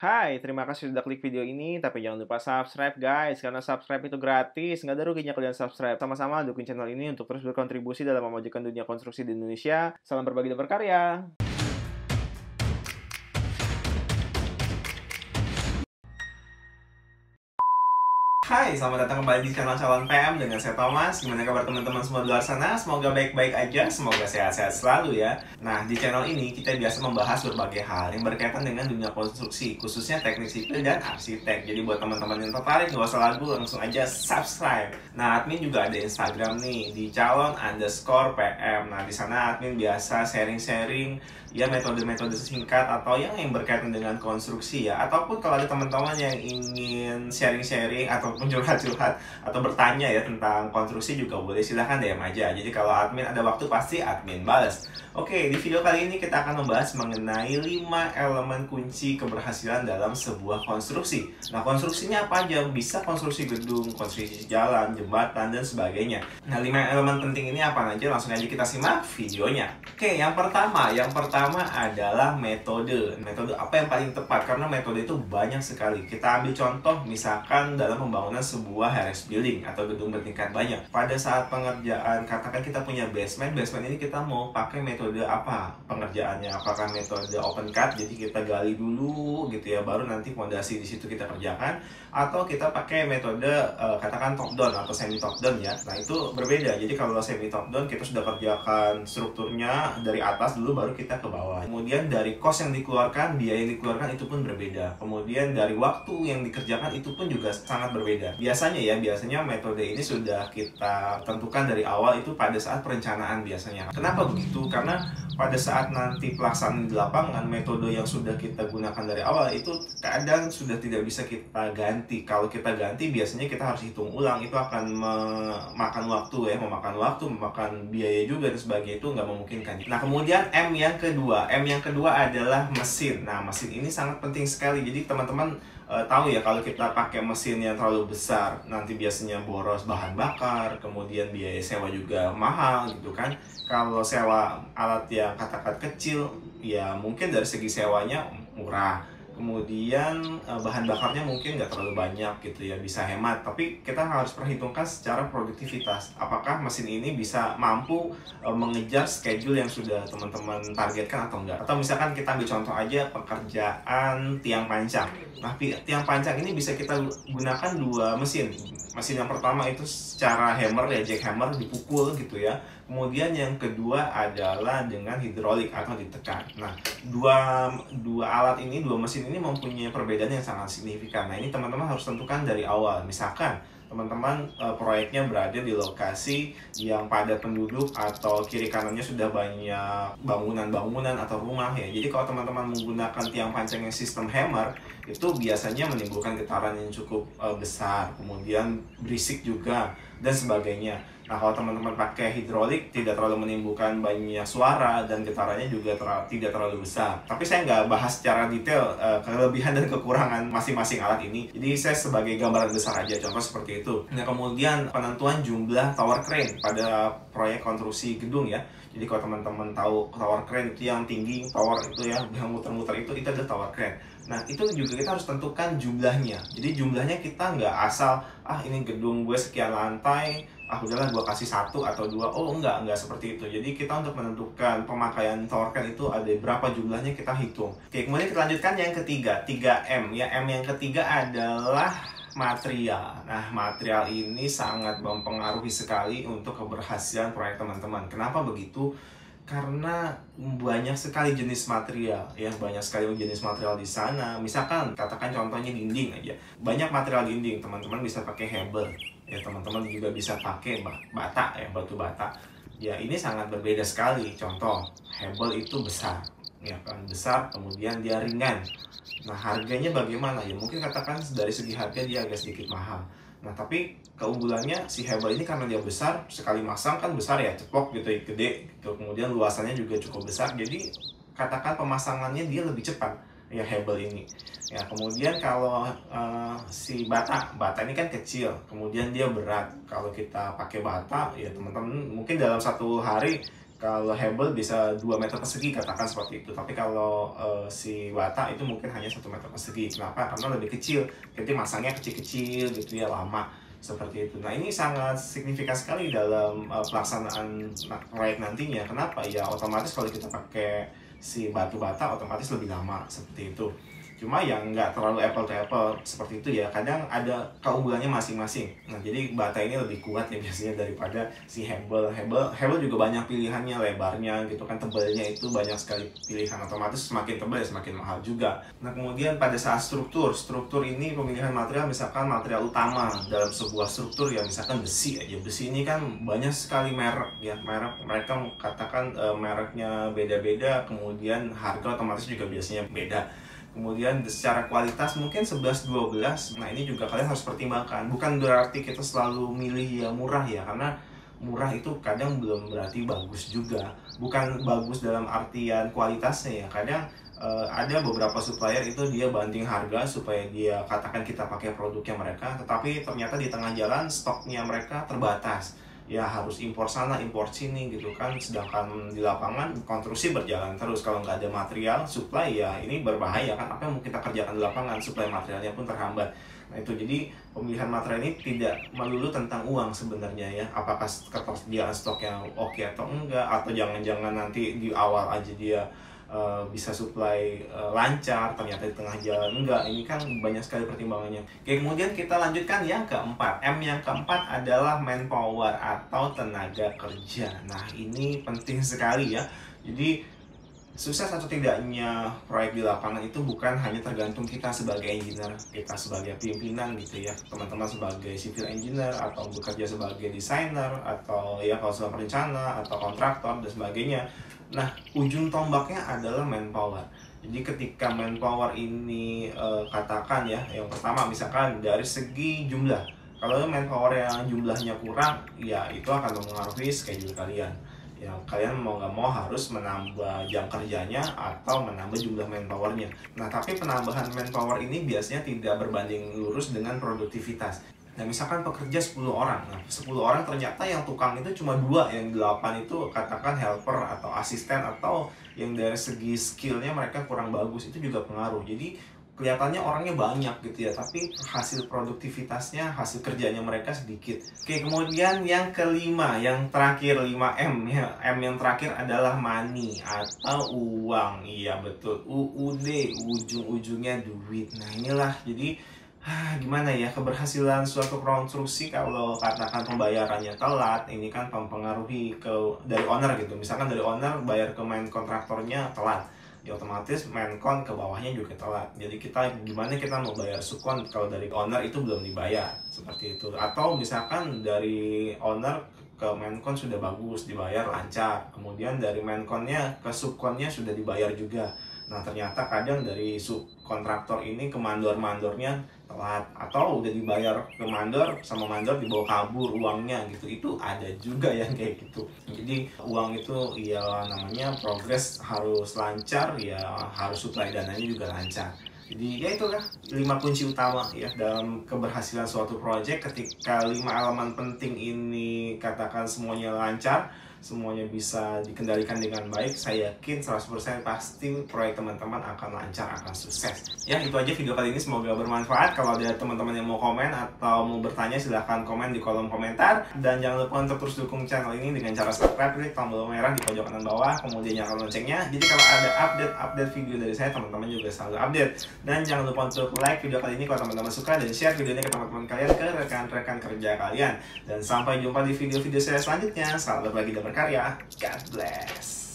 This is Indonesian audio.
Hai, terima kasih sudah klik video ini, tapi jangan lupa subscribe guys, karena subscribe itu gratis, nggak ada ruginya kalian subscribe. Sama-sama dukung channel ini untuk terus berkontribusi dalam memajukan dunia konstruksi di Indonesia. Salam berbagi dan berkarya. Hai, selamat datang kembali di channel Calon PM dengan saya Thomas. Gimana kabar teman-teman semua di luar sana? Semoga baik-baik aja, semoga sehat-sehat selalu ya. Nah, di channel ini kita biasa membahas berbagai hal yang berkaitan dengan dunia konstruksi, khususnya teknik sipil dan arsitek. Jadi buat teman-teman yang tertarik, nggak usah ragu, langsung aja subscribe. Nah, admin juga ada Instagram nih, di calon_PM. Nah, di sana admin biasa sharing-sharing ya metode-metode singkat atau yang berkaitan dengan konstruksi ya. Ataupun kalau ada teman-teman yang ingin sharing-sharing ataupun curhat-curhat atau bertanya ya tentang konstruksi juga boleh, silahkan DM aja. Jadi kalau admin ada waktu pasti admin balas. Oke, di video kali ini kita akan membahas mengenai 5 elemen kunci keberhasilan dalam sebuah konstruksi. Nah, konstruksinya apa aja? Bisa konstruksi gedung, konstruksi jalan, jembatan, dan sebagainya. Nah, 5 elemen penting ini apa aja? Langsung aja kita simak videonya. Oke, yang pertama adalah metode. Metode apa yang paling tepat? Karena metode itu banyak sekali. Kita ambil contoh misalkan dalam pembangunan sebuah HRS building atau gedung bertingkat banyak. Pada saat pengerjaan, katakan kita punya basement ini kita mau pakai metode apa pengerjaannya? Apakah metode open cut, jadi kita gali dulu gitu ya, baru nanti fondasi di situ kita kerjakan, atau kita pakai metode katakan top down atau semi top down ya. Nah, itu berbeda. Jadi kalau semi top down kita sudah kerjakan strukturnya dari atas dulu, baru kita ke bawah. Kemudian dari cost yang dikeluarkan, biaya yang dikeluarkan itu pun berbeda. Kemudian dari waktu yang dikerjakan itu pun juga sangat berbeda. Biasanya metode ini sudah kita tentukan dari awal itu pada saat perencanaan biasanya. Kenapa begitu? Karena pada saat nanti pelaksanaan di lapangan, metode yang sudah kita gunakan dari awal itu kadang sudah tidak bisa kita ganti. Kalau kita ganti, biasanya kita harus hitung ulang. Itu akan memakan waktu ya, memakan biaya juga dan sebagainya, itu nggak memungkinkan. Nah, kemudian M yang kedua adalah mesin. Nah, mesin ini sangat penting sekali. Jadi teman-teman tahu ya, kalau kita pakai mesin yang terlalu besar, nanti biasanya boros bahan bakar, kemudian biaya sewa juga mahal gitu kan. Kalau sewa alat yang katakan kecil, ya mungkin dari segi sewanya murah. Kemudian bahan bakarnya mungkin nggak terlalu banyak gitu ya, bisa hemat. Tapi kita harus perhitungkan secara produktivitas. Apakah mesin ini bisa mampu mengejar schedule yang sudah teman-teman targetkan atau enggak. Atau misalkan kita ambil contoh aja pekerjaan tiang pancang. Nah, tiang pancang ini bisa kita gunakan dua mesin. Mesin yang pertama itu secara hammer ya, jackhammer, dipukul gitu ya. Kemudian yang kedua adalah dengan hidrolik atau ditekan. Nah, dua alat ini, dua mesin ini mempunyai perbedaan yang sangat signifikan. Nah, ini teman-teman harus tentukan dari awal. Misalkan teman-teman proyeknya berada di lokasi yang padat penduduk atau kiri kanannya sudah banyak bangunan-bangunan atau rumah ya. Jadi kalau teman-teman menggunakan tiang pancang yang sistem hammer, itu biasanya menimbulkan getaran yang cukup besar, kemudian berisik juga dan sebagainya. Nah, kalau teman-teman pakai hidrolik, tidak terlalu menimbulkan banyak suara dan getarannya juga tidak terlalu besar. Tapi saya nggak bahas secara detail kelebihan dan kekurangan masing-masing alat ini. Jadi saya sebagai gambaran besar aja, contoh seperti itu. Nah, kemudian penentuan jumlah tower crane pada proyek konstruksi gedung ya. Jadi kalau teman-teman tahu tower crane itu yang tinggi, tower itu ya, yang muter-muter itu adalah tower crane. Nah, itu juga kita harus tentukan jumlahnya. Jadi jumlahnya kita nggak asal, ini gedung gue sekian lantai, udahlah gue kasih 1 atau 2. Oh, enggak seperti itu. Jadi kita untuk menentukan pemakaian tower crane itu ada berapa jumlahnya, kita hitung. Oke, kemudian kita lanjutkan yang ketiga, 3M ya. M yang ketiga adalah material. Nah, material ini sangat mempengaruhi sekali untuk keberhasilan proyek teman-teman. Kenapa begitu? Karena banyak sekali jenis material ya, banyak sekali jenis material di sana. Misalkan katakan contohnya dinding aja, banyak material dinding, teman-teman bisa pakai hebel ya, teman-teman juga bisa pakai bata ya, batu bata ya. Ini sangat berbeda sekali. Contoh, hebel itu besar ya kan, besar, kemudian dia ringan. Nah, harganya bagaimana ya, mungkin katakan dari segi harga dia agak sedikit mahal. Nah, tapi keunggulannya si hebel ini karena dia besar, sekali masang kan besar ya, ceplok gitu ya, gede gitu. Kemudian luasannya juga cukup besar, jadi katakan pemasangannya dia lebih cepat ya, hebel ini ya. Kemudian kalau si bata ini kan kecil, kemudian dia berat. Kalau kita pakai bata ya teman-teman, mungkin dalam satu hari Kalau Hebel bisa 2 meter persegi, katakan seperti itu. Tapi kalau si Bata itu mungkin hanya 1 meter persegi. Kenapa? Karena lebih kecil. Jadi masangnya kecil-kecil gitu ya, lama. Seperti itu. Nah, ini sangat signifikan sekali dalam pelaksanaan proyek nantinya. Kenapa? Ya otomatis kalau kita pakai si batu bata otomatis lebih lama seperti itu. Cuma yang nggak terlalu apple to apple seperti itu ya, kadang ada keunggulannya masing-masing. Nah, jadi bata ini lebih kuat ya biasanya daripada si Hebel. Hebel juga banyak pilihannya, lebarnya gitu kan, tebalnya itu banyak sekali pilihan, otomatis semakin tebal ya semakin mahal juga. Nah, kemudian pada saat struktur ini pemilihan material, misalkan material utama dalam sebuah struktur ya, misalkan besi aja. Besi ini kan banyak sekali merek ya, mereka katakan mereknya beda-beda, kemudian harga otomatis juga biasanya beda. Kemudian secara kualitas mungkin 11-12. Nah, ini juga kalian harus pertimbangkan. Bukan berarti kita selalu milih yang murah ya, karena murah itu kadang belum berarti bagus juga. Bukan bagus dalam artian kualitasnya ya. Kadang ada beberapa supplier itu dia banting harga supaya dia katakan kita pakai produknya mereka, tetapi ternyata di tengah jalan stoknya mereka terbatas. Ya harus impor sana, impor sini gitu kan. Sedangkan di lapangan konstruksi berjalan terus. Kalau nggak ada material, supply ya ini berbahaya kan. Apa yang mau kita kerjakan di lapangan, supply materialnya pun terhambat. Nah itu, jadi pemilihan material ini tidak melulu tentang uang sebenarnya ya. Apakah ketersediaan stok yang oke atau enggak, atau jangan-jangan nanti di awal aja dia bisa supply lancar, ternyata di tengah jalan enggak. Ini kan banyak sekali pertimbangannya. Oke, kemudian kita lanjutkan yang keempat. M yang keempat adalah manpower atau tenaga kerja. Nah, ini penting sekali ya. Jadi sukses atau tidaknya proyek di lapangan itu bukan hanya tergantung kita sebagai engineer, kita sebagai pimpinan gitu ya, teman-teman sebagai civil engineer atau bekerja sebagai desainer, atau ya kalau sudah perencana atau kontraktor dan sebagainya. Nah, ujung tombaknya adalah manpower. Jadi ketika manpower ini katakan ya, yang pertama misalkan dari segi jumlah. Kalau manpower yang jumlahnya kurang, ya itu akan mempengaruhi schedule kalian. Ya, kalian mau nggak mau harus menambah jam kerjanya atau menambah jumlah manpowernya. Nah, tapi penambahan manpower ini biasanya tidak berbanding lurus dengan produktivitas. Nah, misalkan pekerja 10 orang. Nah, 10 orang ternyata yang tukang itu cuma 2, yang 8 itu katakan helper atau asisten, atau yang dari segi skillnya mereka kurang bagus, itu juga pengaruh. Jadi kelihatannya orangnya banyak gitu ya, tapi hasil produktivitasnya, hasil kerjanya mereka sedikit. Oke, kemudian yang kelima, yang terakhir 5M ya. M yang terakhir adalah money atau uang. Iya betul, UUD, ujung-ujungnya duit. Nah, inilah jadi gimana ya, keberhasilan suatu konstruksi kalau katakan pembayarannya telat, ini kan mempengaruhi dari owner gitu. Misalkan dari owner bayar ke main kontraktornya telat, ya otomatis mainkon ke bawahnya juga telat. Jadi gimana kita mau bayar subkon kalau dari owner itu belum dibayar, seperti itu. Atau misalkan dari owner ke mainkon sudah bagus, dibayar lancar, kemudian dari mainkonnya ke subkonnya sudah dibayar juga. Nah, ternyata kadang dari subkontraktor ini ke mandor-mandornya telat, atau udah dibayar ke mandor sama mandor dibawa kabur uangnya gitu. Itu ada juga yang kayak gitu. Jadi uang itu ya namanya progres harus lancar, ya harus supply dananya juga lancar. Jadi ya itulah 5 kunci utama ya dalam keberhasilan suatu proyek. Ketika 5 elemen penting ini katakan semuanya lancar, semuanya bisa dikendalikan dengan baik, saya yakin 100% pasti proyek teman-teman akan lancar, akan sukses. Ya, itu aja video kali ini, semoga bermanfaat. Kalau ada teman-teman yang mau komen atau mau bertanya, silahkan komen di kolom komentar. Dan jangan lupa untuk terus dukung channel ini dengan cara subscribe, klik tombol merah di pojok kanan bawah, kemudian nyalakan loncengnya. Jadi kalau ada update video dari saya, teman-teman juga selalu update. Dan jangan lupa untuk like video kali ini kalau teman-teman suka, dan share videonya ke teman-teman kalian, ke rekan-rekan kerja kalian. Dan sampai jumpa di video-video saya selanjutnya. Selamat berbagi dan berkarya. God bless.